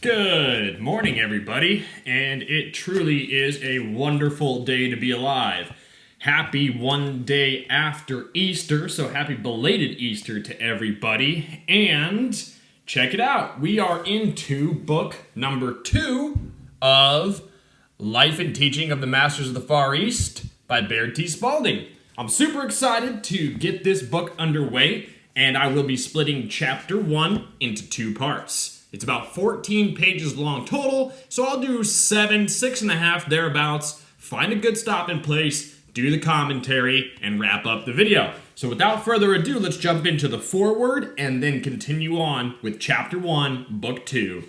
Good morning, everybody, and it truly is a wonderful day to be alive. Happy one day after Easter, so happy belated Easter to everybody. And check it out, we are into book number 2 of Life and Teaching of the Masters of the Far East by Baird T. Spalding. I'm super excited to get this book underway, and I will be splitting chapter 1 into 2 parts. It's about 14 pages long total, so I'll do 7, 6.5 thereabouts, find a good stopping place, do the commentary, and wrap up the video. So without further ado, let's jump into the foreword and then continue on with chapter 1, book 2.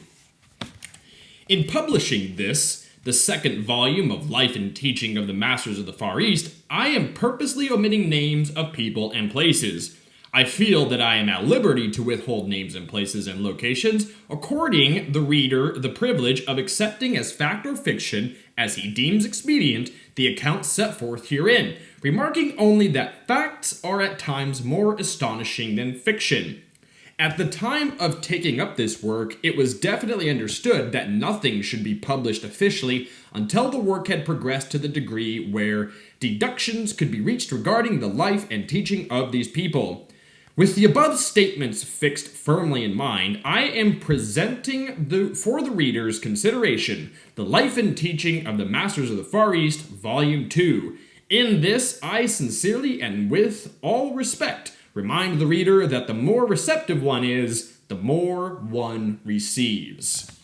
In publishing this, the second volume of Life and Teaching of the Masters of the Far East, I am purposely omitting names of people and places. I feel that I am at liberty to withhold names and places and locations, according the reader the privilege of accepting as fact or fiction, as he deems expedient, the accounts set forth herein, remarking only that facts are at times more astonishing than fiction. At the time of taking up this work, it was definitely understood that nothing should be published officially until the work had progressed to the degree where deductions could be reached regarding the life and teaching of these people. With the above statements fixed firmly in mind, I am presenting for the reader's consideration the Life and Teaching of the Masters of the Far East, Volume 2. In this, I sincerely and with all respect remind the reader that the more receptive one is, the more one receives.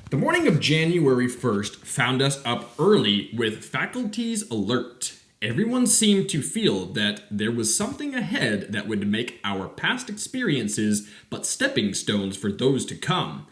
The morning of January 1st found us up early with faculties alert. Everyone seemed to feel that there was something ahead that would make our past experiences but stepping stones for those to come.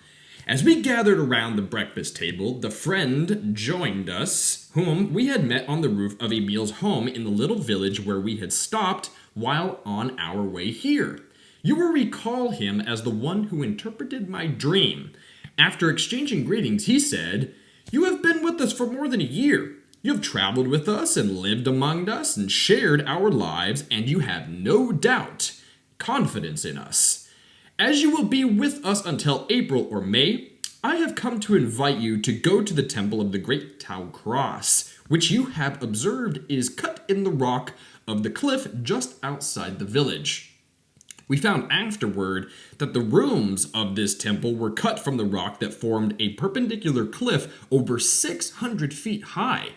As we gathered around the breakfast table, the friend joined us, whom we had met on the roof of Emil's home in the little village where we had stopped while on our way here. You will recall him as the one who interpreted my dream. After exchanging greetings, he said, "You have been with us for more than a year. You have traveled with us and lived among us and shared our lives, and you have no doubt confidence in us. As you will be with us until April or May, I have come to invite you to go to the temple of the Great Tau Cross, which you have observed is cut in the rock of the cliff just outside the village." We found afterward that the rooms of this temple were cut from the rock that formed a perpendicular cliff over 600 feet high.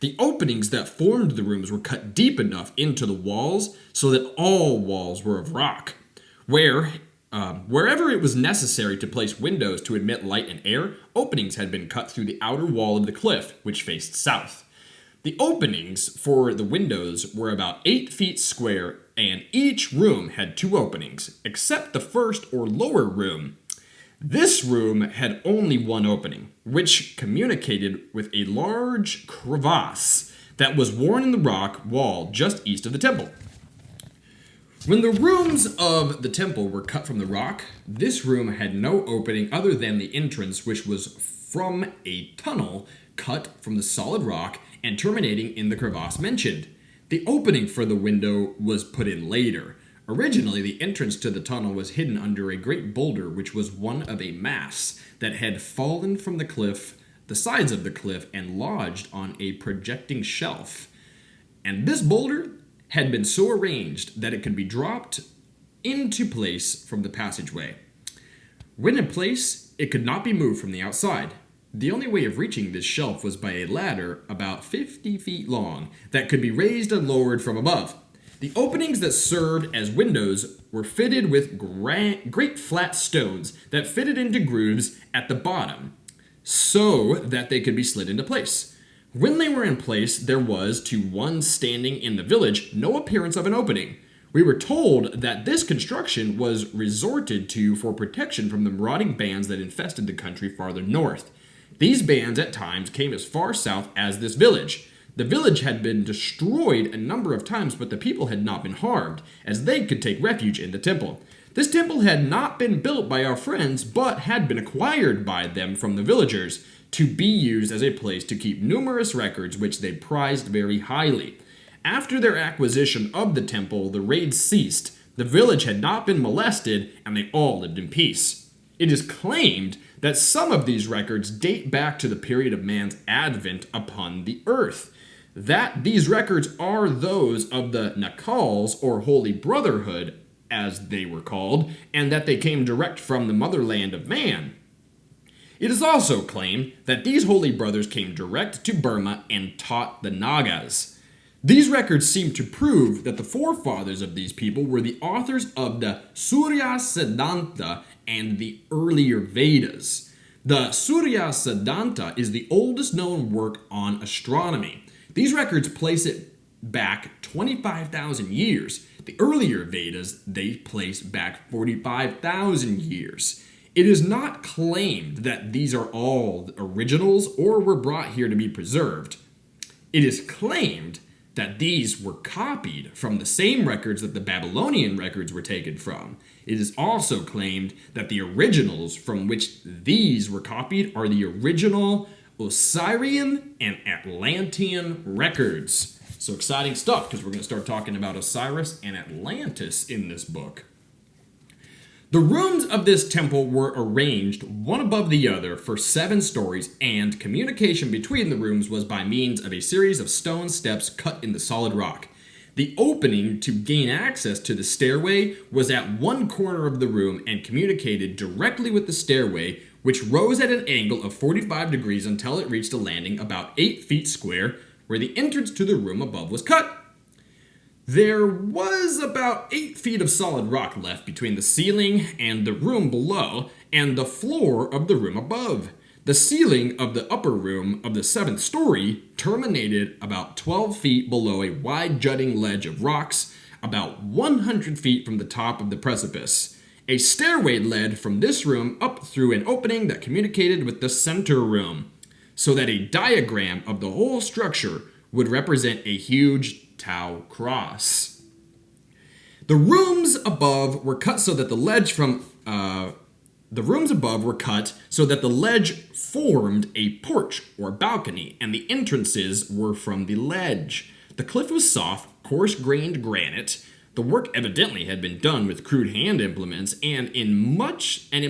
The openings that formed the rooms were cut deep enough into the walls so that all walls were of rock. Wherever it was necessary to place windows to admit light and air, openings had been cut through the outer wall of the cliff, which faced south. The openings for the windows were about 8 feet square, and each room had 2 openings, except the first or lower room. This room had only 1 opening, which communicated with a large crevasse that was worn in the rock wall just east of the temple. When the rooms of the temple were cut from the rock, this room had no opening other than the entrance, which was from a tunnel cut from the solid rock and terminating in the crevasse mentioned. The opening for the window was put in later. Originally, the entrance to the tunnel was hidden under a great boulder, which was one of a mass that had fallen from the sides of the cliff, and lodged on a projecting shelf. And this boulder had been so arranged that it could be dropped into place from the passageway. When in place, it could not be moved from the outside. The only way of reaching this shelf was by a ladder about 50 feet long that could be raised and lowered from above. The openings that served as windows were fitted with great flat stones that fitted into grooves at the bottom so that they could be slid into place. When they were in place, there was, to one standing in the village, no appearance of an opening. We were told that this construction was resorted to for protection from the marauding bands that infested the country farther north. These bands at times came as far south as this village. The village had been destroyed a number of times, but the people had not been harmed, as they could take refuge in the temple. This temple had not been built by our friends, but had been acquired by them from the villagers, to be used as a place to keep numerous records which they prized very highly. After their acquisition of the temple, the raids ceased. The village had not been molested, and they all lived in peace. It is claimed that some of these records date back to the period of man's advent upon the earth, that these records are those of the Nakals, or Holy Brotherhood, as they were called, and that they came direct from the motherland of man. It is also claimed that these holy brothers came direct to Burma and taught the Nagas. These records seem to prove that the forefathers of these people were the authors of the Surya Siddhanta and the earlier Vedas. The Surya Siddhanta is the oldest known work on astronomy. These records place it back 25,000 years. The earlier Vedas, they place back 45,000 years. It is not claimed that these are all originals or were brought here to be preserved. It is claimed that these were copied from the same records that the Babylonian records were taken from. It is also claimed that the originals from which these were copied are the original Osirian and Atlantean records. So exciting stuff, because we're going to start talking about Osiris and Atlantis in this book. The rooms of this temple were arranged one above the other for 7 stories, and communication between the rooms was by means of a series of stone steps cut in the solid rock. The opening to gain access to the stairway was at one corner of the room and communicated directly with the stairway, which rose at an angle of 45 degrees until it reached a landing about 8 feet square, where the entrance to the room above was cut. There was about 8 feet of solid rock left between the ceiling and the room below and the floor of the room above. The ceiling of the upper room of the 7th story terminated about 12 feet below a wide jutting ledge of rocks, about 100 feet from the top of the precipice. A stairway led from this room up through an opening that communicated with the center room, so that a diagram of the whole structure would represent a huge Tau cross. The rooms above were cut so that the ledge formed a porch or balcony, and the entrances were from the ledge. The cliff was soft, coarse-grained granite. The work evidently had been done with crude hand implements, and it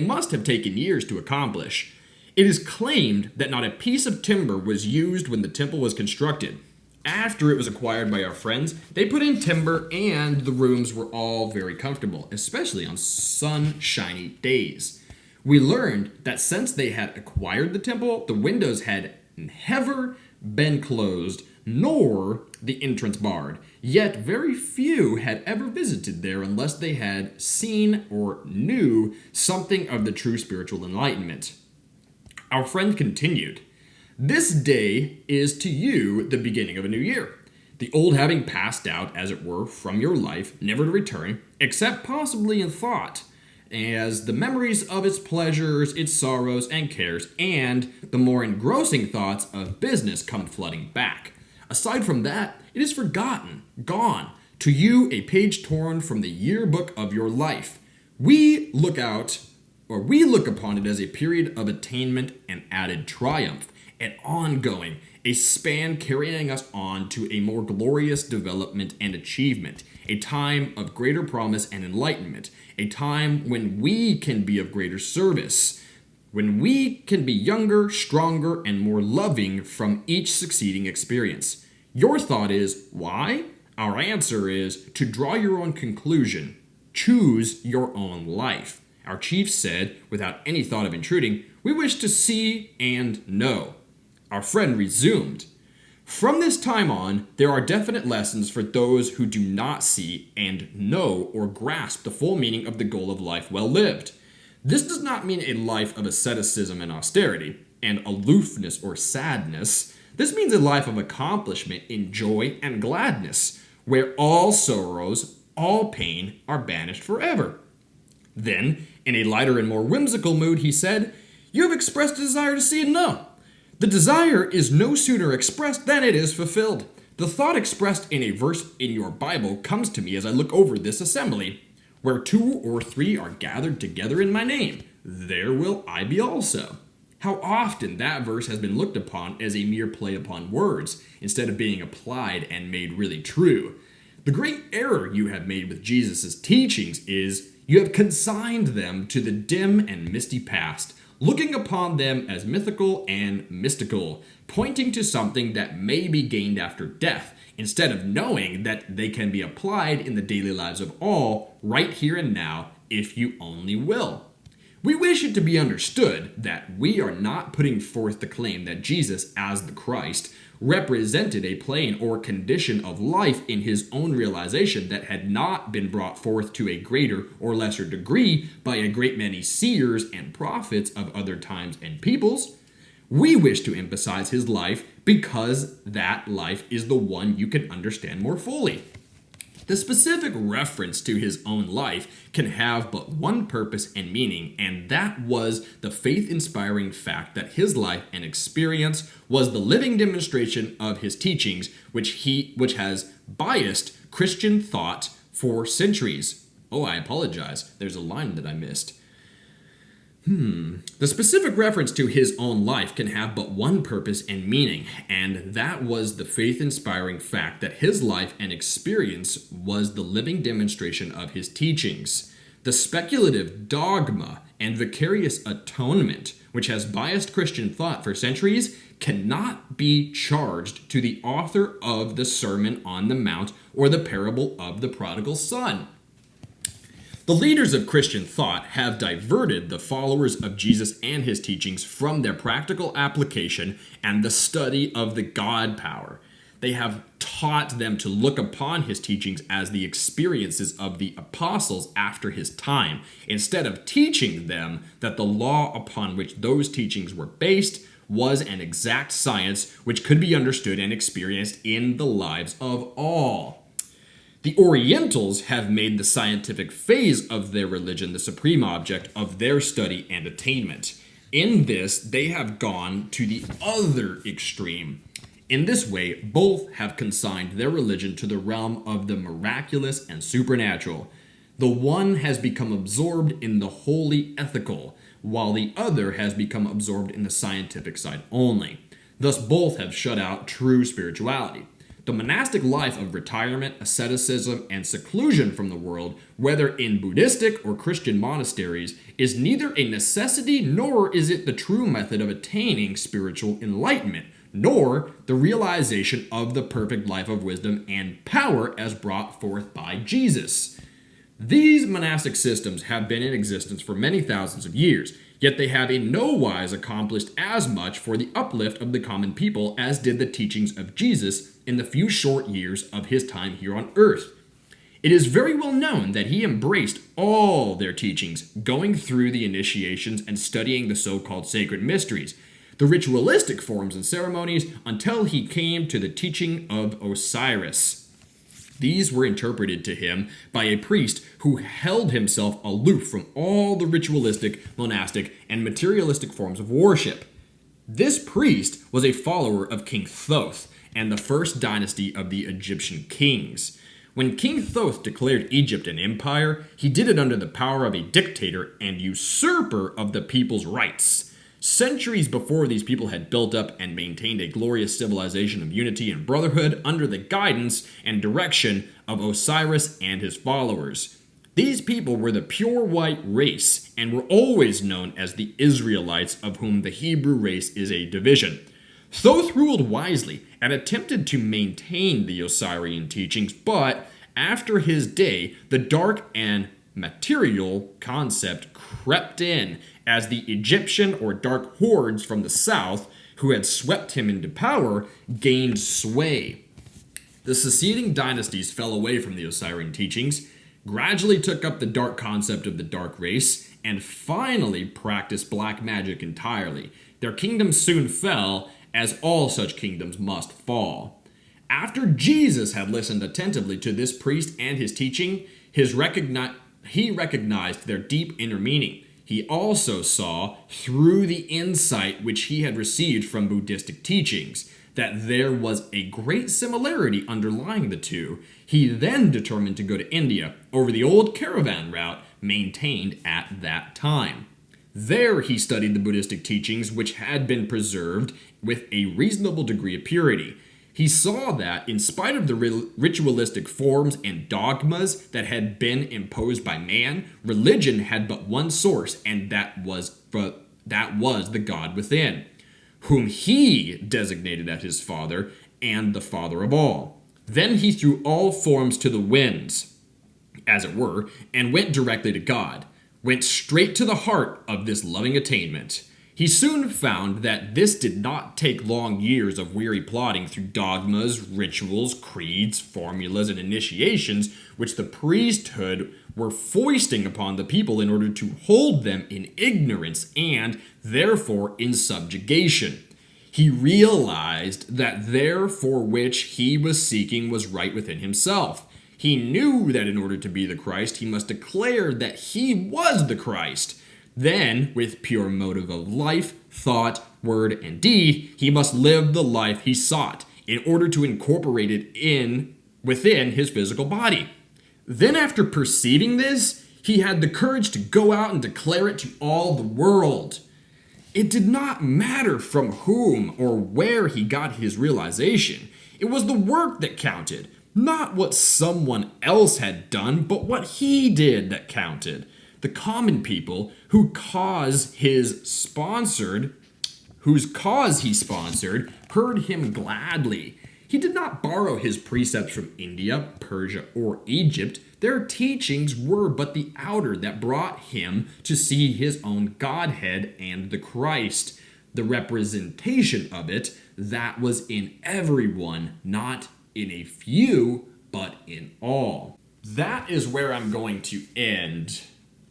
must have taken years to accomplish. It is claimed that not a piece of timber was used when the temple was constructed. After it was acquired by our friends, they put in timber, and the rooms were all very comfortable, especially on sunshiny days. We learned that since they had acquired the temple, the windows had never been closed, nor the entrance barred. Yet very few had ever visited there unless they had seen or knew something of the true spiritual enlightenment. Our friend continued, "This day is to you the beginning of a new year, the old having passed out, as it were, from your life, never to return, except possibly in thought, as the memories of its pleasures, its sorrows and cares, and the more engrossing thoughts of business come flooding back. Aside from that, it is forgotten, gone, to you a page torn from the yearbook of your life. We look upon it as a period of attainment and added triumph, an ongoing, a span carrying us on to a more glorious development and achievement, a time of greater promise and enlightenment, a time when we can be of greater service, when we can be younger, stronger, and more loving from each succeeding experience. Your thought is, why? Our answer is, to draw your own conclusion. Choose your own life. Our chief said, without any thought of intruding, we wish to see and know. Our friend resumed, from this time on, there are definite lessons for those who do not see and know or grasp the full meaning of the goal of life well lived. This does not mean a life of asceticism and austerity, and aloofness or sadness. This means a life of accomplishment in joy and gladness, where all sorrows, all pain are banished forever. Then, in a lighter and more whimsical mood, he said, you have expressed a desire to see and know. The desire is no sooner expressed than it is fulfilled. The thought expressed in a verse in your Bible comes to me as I look over this assembly. Where 2 or 3 are gathered together in my name, there will I be also. How often that verse has been looked upon as a mere play upon words, instead of being applied and made really true. The great error you have made with Jesus' teachings is You have consigned them to the dim and misty past, looking upon them as mythical and mystical, pointing to something that may be gained after death, instead of knowing that they can be applied in the daily lives of all, right here and now, if you only will. We wish it to be understood that we are not putting forth the claim that Jesus, as the Christ, represented a plane or condition of life in his own realization that had not been brought forth to a greater or lesser degree by a great many seers and prophets of other times and peoples. We wish to emphasize his life because that life is the one you can understand more fully. The specific reference to his own life can have but one purpose and meaning, and that was the faith-inspiring fact that his life and experience was the living demonstration of his teachings, which has biased Christian thought for centuries. Oh, I apologize. There's a line that I missed. The specific reference to his own life can have but one purpose and meaning, and that was the faith-inspiring fact that his life and experience was the living demonstration of his teachings. The speculative dogma and vicarious atonement, which has biased Christian thought for centuries, cannot be charged to the author of the Sermon on the Mount or the parable of the prodigal son. The leaders of Christian thought have diverted the followers of Jesus and his teachings from their practical application and the study of the God power. They have taught them to look upon his teachings as the experiences of the apostles after his time, instead of teaching them that the law upon which those teachings were based was an exact science which could be understood and experienced in the lives of all. The Orientals have made the scientific phase of their religion the supreme object of their study and attainment. In this, they have gone to the other extreme. In this way, both have consigned their religion to the realm of the miraculous and supernatural. The one has become absorbed in the wholly ethical, while the other has become absorbed in the scientific side only. Thus, both have shut out true spirituality. The monastic life of retirement, asceticism, and seclusion from the world, whether in Buddhistic or Christian monasteries, is neither a necessity nor is it the true method of attaining spiritual enlightenment, nor the realization of the perfect life of wisdom and power as brought forth by Jesus. These monastic systems have been in existence for many thousands of years, yet they have in no wise accomplished as much for the uplift of the common people as did the teachings of Jesus in the few short years of his time here on earth. It is very well known that he embraced all their teachings, going through the initiations and studying the so-called sacred mysteries, the ritualistic forms and ceremonies, until he came to the teaching of Osiris. These were interpreted to him by a priest who held himself aloof from all the ritualistic, monastic, and materialistic forms of worship. This priest was a follower of King Thoth and the first dynasty of the Egyptian kings. When King Thoth declared Egypt an empire, he did it under the power of a dictator and usurper of the people's rights. Centuries before, these people had built up and maintained a glorious civilization of unity and brotherhood under the guidance and direction of Osiris and his followers. These people were the pure white race and were always known as the Israelites, of whom the Hebrew race is a division. Thoth ruled wisely and attempted to maintain the Osirian teachings, but after his day, the dark and material concept crept in as the Egyptian or dark hordes from the south, who had swept him into power, gained sway. The succeeding dynasties fell away from the Osirian teachings, gradually took up the dark concept of the dark race, and finally practiced black magic entirely. Their kingdom soon fell, as all such kingdoms must fall. After Jesus had listened attentively to this priest and his teaching, he recognized their deep inner meaning. He also saw, through the insight which he had received from Buddhistic teachings, that there was a great similarity underlying the two. He then determined to go to India over the old caravan route maintained at that time. There he studied the Buddhistic teachings, which had been preserved with a reasonable degree of purity. He saw that, in spite of the ritualistic forms and dogmas that had been imposed by man, religion had but one source, and that was the God within, whom he designated as his Father and the Father of all. Then he threw all forms to the winds, as it were, and went directly to God, went straight to the heart of this loving attainment. He soon found that this did not take long years of weary plodding through dogmas, rituals, creeds, formulas, and initiations which the priesthood were foisting upon the people in order to hold them in ignorance and, therefore, in subjugation. He realized that there for which he was seeking was right within himself. He knew that in order to be the Christ, he must declare that he was the Christ. Then, with pure motive of life, thought, word, and deed, he must live the life he sought in order to incorporate it within his physical body. Then, after perceiving this, he had the courage to go out and declare it to all the world. It did not matter from whom or where he got his realization. It was the work that counted, not what someone else had done, but what he did that counted. The common people whose cause he sponsored, heard him gladly. He did not borrow his precepts from India, Persia, or Egypt. Their teachings were but the outer that brought him to see his own Godhead and the Christ. The representation of it, that was in everyone, not in a few, but in all. That is where I'm going to end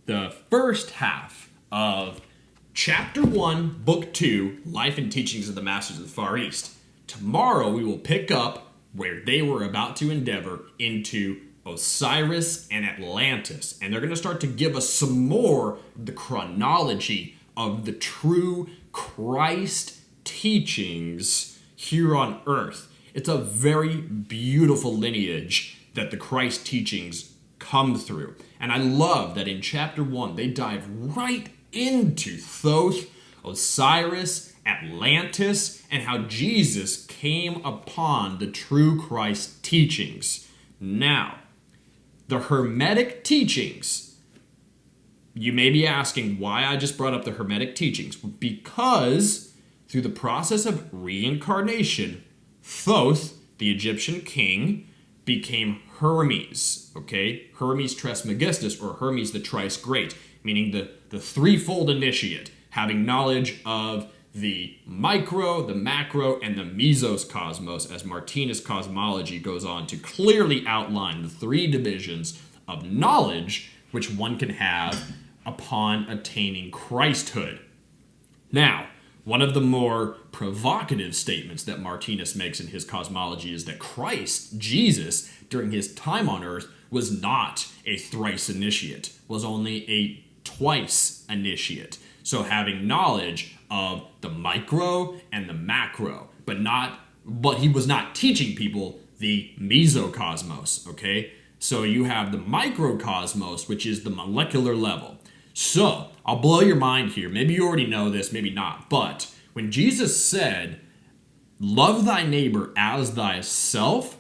the first half of Chapter 1, Book 2, Life and Teachings of the Masters of the Far East. Tomorrow we will pick up where they were about to endeavor into Osiris and Atlantis. And they're going to start to give us some more of the chronology of the true Christ teachings here on earth. It's a very beautiful lineage that the Christ teachings come through. And I love that in chapter 1, they dive right into Thoth, Osiris, Atlantis, and how Jesus came upon the true Christ teachings. Now, the Hermetic teachings. You may be asking why I just brought up the Hermetic teachings. Because through the process of reincarnation, Thoth, the Egyptian king, became Hermes, okay? Hermes Trismegistus, or Hermes the Thrice Great, meaning the threefold initiate, having knowledge of the micro, the macro, and the mesocosmos, as Martinez cosmology goes on to clearly outline the three divisions of knowledge which one can have upon attaining Christhood. Now, one of the more provocative statements that Martinez makes in his cosmology is that Christ, Jesus, during his time on earth, was not a thrice initiate, was only a twice initiate. So having knowledge of the micro and the macro, but he was not teaching people the mesocosmos, okay? So you have the microcosmos, which is the molecular level. So, I'll blow your mind here. Maybe you already know this, maybe not. But when Jesus said, love thy neighbor as thyself,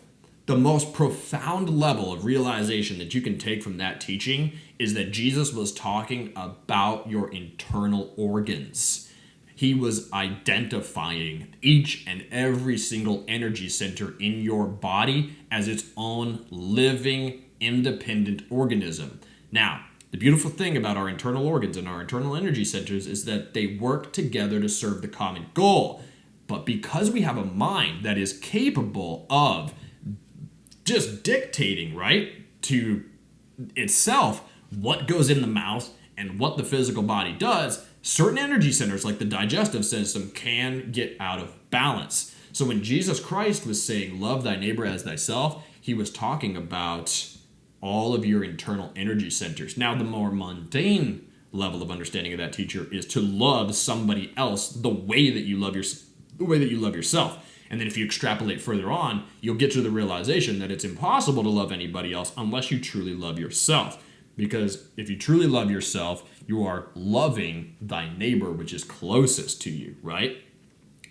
the most profound level of realization that you can take from that teaching is that Jesus was talking about your internal organs. He was identifying each and every single energy center in your body as its own living, independent organism. Now, the beautiful thing about our internal organs and our internal energy centers is that they work together to serve the common goal. But because we have a mind that is capable of just dictating, right, to itself what goes in the mouth and what the physical body does, certain energy centers like the digestive system can get out of balance. So when Jesus Christ was saying, love thy neighbor as thyself, he was talking about all of your internal energy centers. Now, the more mundane level of understanding of that teacher is to love somebody else the way that you love yourself. And then if you extrapolate further on, you'll get to the realization that it's impossible to love anybody else unless you truly love yourself. Because if you truly love yourself, you are loving thy neighbor, which is closest to you, right?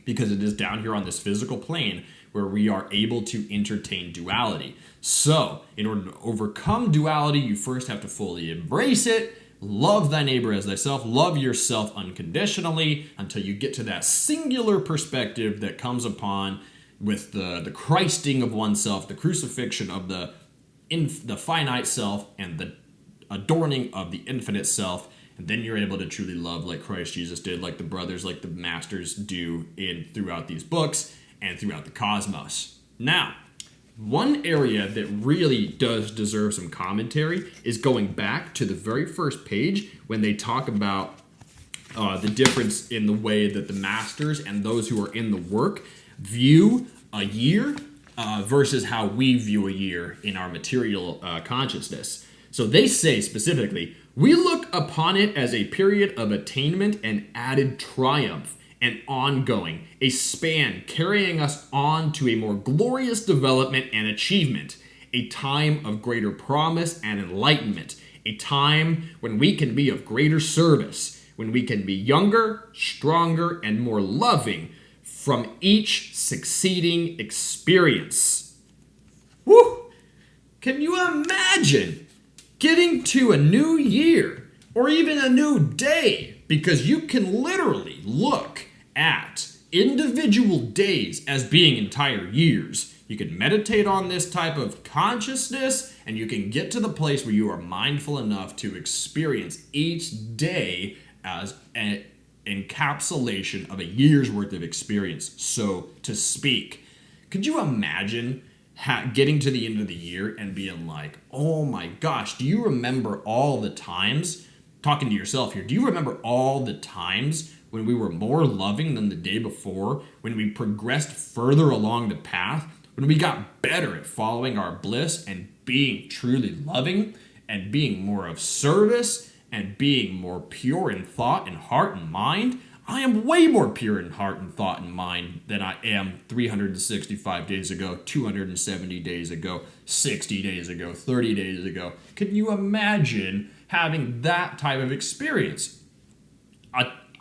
Because it is down here on this physical plane where we are able to entertain duality. So, in order to overcome duality, you first have to fully embrace it, love thy neighbor as thyself, love yourself unconditionally until you get to that singular perspective that comes upon with the Christing of oneself, the crucifixion of the finite self, and the adorning of the infinite self. And then you're able to truly love like Christ Jesus did, like the brothers, like the masters do throughout these books and throughout the cosmos. Now, one area that really does deserve some commentary is going back to the very first page when they talk about the difference in the way that the masters and those who are in the work view a year versus how we view a year in our material consciousness. So they say specifically, we look upon it as a period of attainment and added triumph, and ongoing, a span carrying us on to a more glorious development and achievement, a time of greater promise and enlightenment, a time when we can be of greater service, when we can be younger, stronger, and more loving from each succeeding experience. Woo! Can you imagine getting to a new year or even a new day? Because you can literally look at individual days as being entire years. You can meditate on this type of consciousness, and you can get to the place where you are mindful enough to experience each day as an encapsulation of a year's worth of experience, so to speak. Could you imagine getting to the end of the year and being like, oh my gosh, do you remember all the times, talking to yourself here, do you remember all the times when we were more loving than the day before, when we progressed further along the path, when we got better at following our bliss and being truly loving and being more of service and being more pure in thought and heart and mind? I am way more pure in heart and thought and mind than I am 365 days ago, 270 days ago, 60 days ago, 30 days ago. Can you imagine having that type of experience?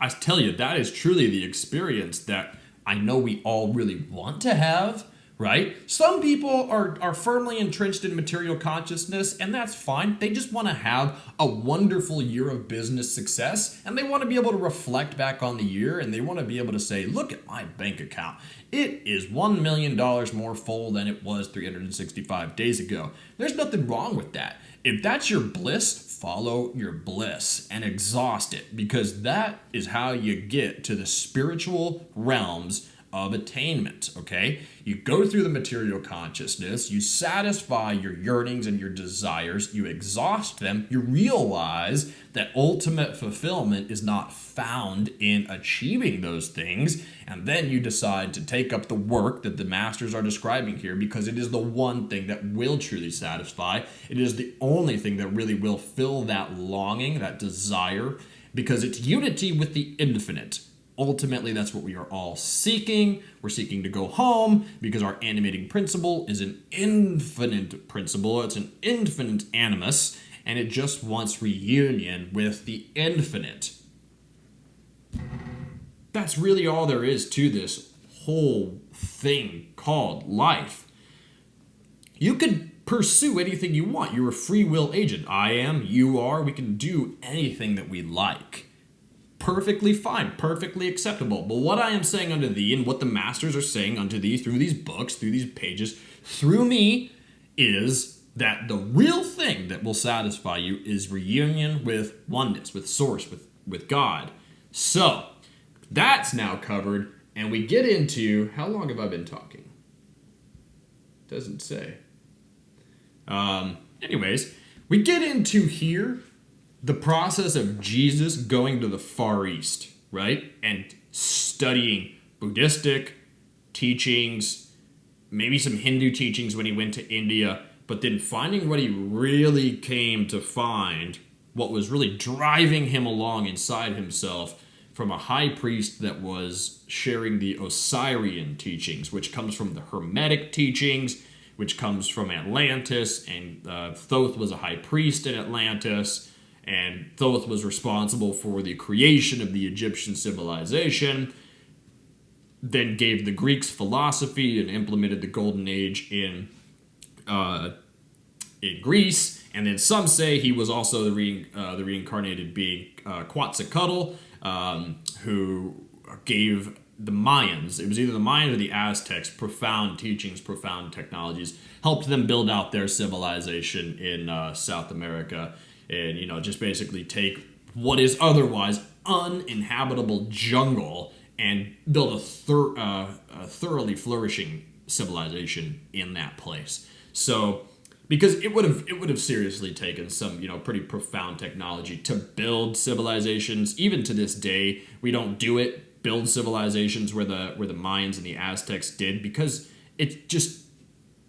I tell you, that is truly the experience that I know we all really want to have, right? Some people are firmly entrenched in material consciousness, and that's fine. They just want to have a wonderful year of business success, and they want to be able to reflect back on the year, and they want to be able to say, look at my bank account. It is $1 million more full than it was 365 days ago. There's nothing wrong with that. If that's your bliss, follow your bliss and exhaust it, because that is how you get to the spiritual realms of attainment, okay? You go through the material consciousness, you satisfy your yearnings and your desires, you exhaust them, you realize that ultimate fulfillment is not found in achieving those things, and then you decide to take up the work that the masters are describing here, because it is the one thing that will truly satisfy. It is the only thing that really will fill that longing, that desire, because it's unity with the infinite. Ultimately, that's what we are all seeking. We're seeking to go home because our animating principle is an infinite principle. It's an infinite animus, and it just wants reunion with the infinite. That's really all there is to this whole thing called life. You could pursue anything you want. You're a free will agent. I am, you are. We can do anything that we like. Perfectly fine, perfectly acceptable. But what I am saying unto thee, and what the masters are saying unto thee through these books, through these pages, through me, is that the real thing that will satisfy you is reunion with oneness, with source, with God. So, that's now covered, and we get into, how long have I been talking? Doesn't say. Anyways, we get into here the process of Jesus going to the Far East, right? And studying Buddhistic teachings, maybe some Hindu teachings when he went to India, but then finding what he really came to find, what was really driving him along inside himself from a high priest that was sharing the Osirian teachings, which comes from the Hermetic teachings, which comes from Atlantis, and Thoth was a high priest in Atlantis, and Thoth was responsible for the creation of the Egyptian civilization. then gave the Greeks philosophy and implemented the Golden Age in Greece. And then some say he was also the reincarnated being Quetzalcoatl, who gave the Mayans, it was either the Mayans or the Aztecs, profound teachings, profound technologies, helped them build out their civilization in South America, and just basically take what is otherwise uninhabitable jungle and build a thoroughly flourishing civilization in that place. So, because it would have seriously taken some pretty profound technology to build civilizations. Even to this day, we don't do it. Build civilizations where the Mayans and the Aztecs did, because it's just,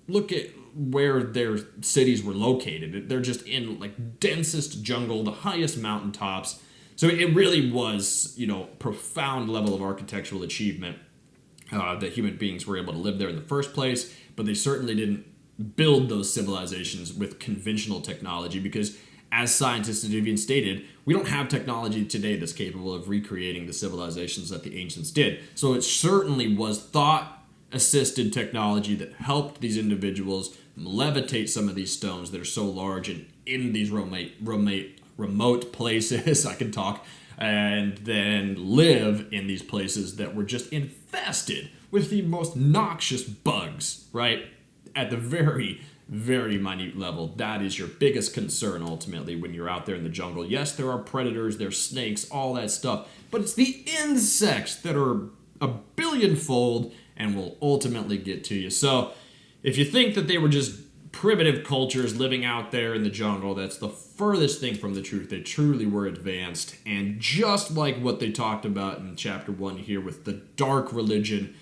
look at where their cities were located. They're just in densest jungle, the highest mountaintops. So it really was profound level of architectural achievement that human beings were able to live there in the first place. But they certainly didn't build those civilizations with conventional technology, because as scientists have even stated, we don't have technology today that's capable of recreating the civilizations that the ancients did. So it certainly was thought-assisted technology that helped these individuals levitate some of these stones that are so large and in these remote places, I can talk, and then live in these places that were just infested with the most noxious bugs, right? At the very, very minute level. That is your biggest concern ultimately when you're out there in the jungle. Yes, there are predators, there's snakes, all that stuff, but it's the insects that are a billionfold and will ultimately get to you. So if you think that they were just primitive cultures living out there in the jungle, that's the furthest thing from the truth. They truly were advanced, and just like what they talked about in chapter 1 here with the dark religion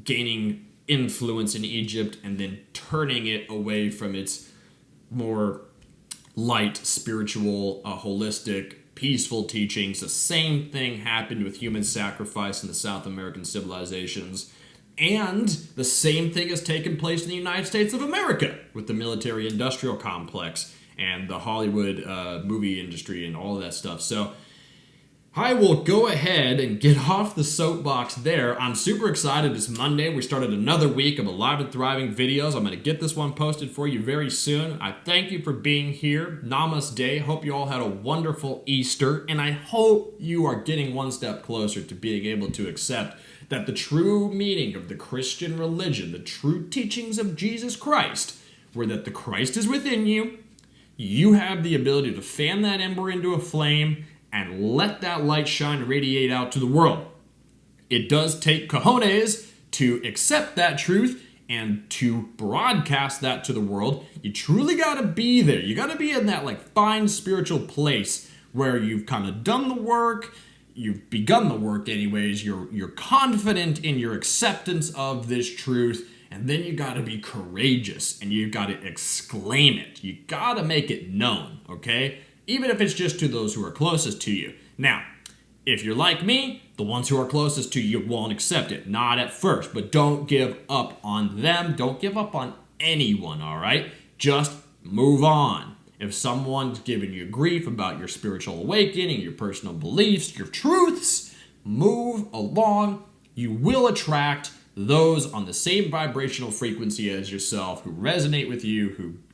gaining influence in Egypt and then turning it away from its more light, spiritual, holistic, peaceful teachings. The same thing happened with human sacrifice in the South American civilizations. And the same thing has taken place in the United States of America with the military-industrial complex and the Hollywood movie industry and all of that stuff. So I will go ahead and get off the soapbox there. I'm super excited. It's Monday. We started another week of Alive and Thriving videos. I'm going to get this one posted for you very soon. I thank you for being here. Namaste. Hope you all had a wonderful Easter, and I hope you are getting one step closer to being able to accept that the true meaning of the Christian religion, the true teachings of Jesus Christ, were that the Christ is within you. You have the ability to fan that ember into a flame and let that light shine and radiate out to the world. It does take cojones to accept that truth and to broadcast that to the world. You truly got to be there. You got to be in that fine spiritual place where you've kind of done the work. You've begun the work anyways. You're confident in your acceptance of this truth. And then you got to be courageous and you got to exclaim it. You got to make it known, okay? Even if it's just to those who are closest to you. Now, if you're like me, the ones who are closest to you won't accept it. Not at first, but don't give up on them. Don't give up on anyone, all right? Just move on. If someone's giving you grief about your spiritual awakening, your personal beliefs, your truths, move along. You will attract those on the same vibrational frequency as yourself, who resonate with you,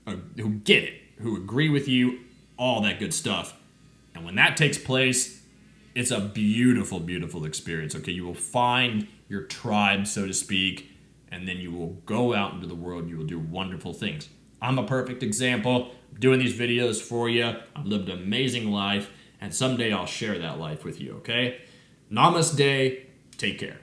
who get it, who agree with you, all that good stuff. And when that takes place, it's a beautiful, beautiful experience, okay? You will find your tribe, so to speak, and then you will go out into the world and you will do wonderful things. I'm a perfect example. I'm doing these videos for you. I've lived an amazing life, and someday I'll share that life with you, okay? Namaste. Take care.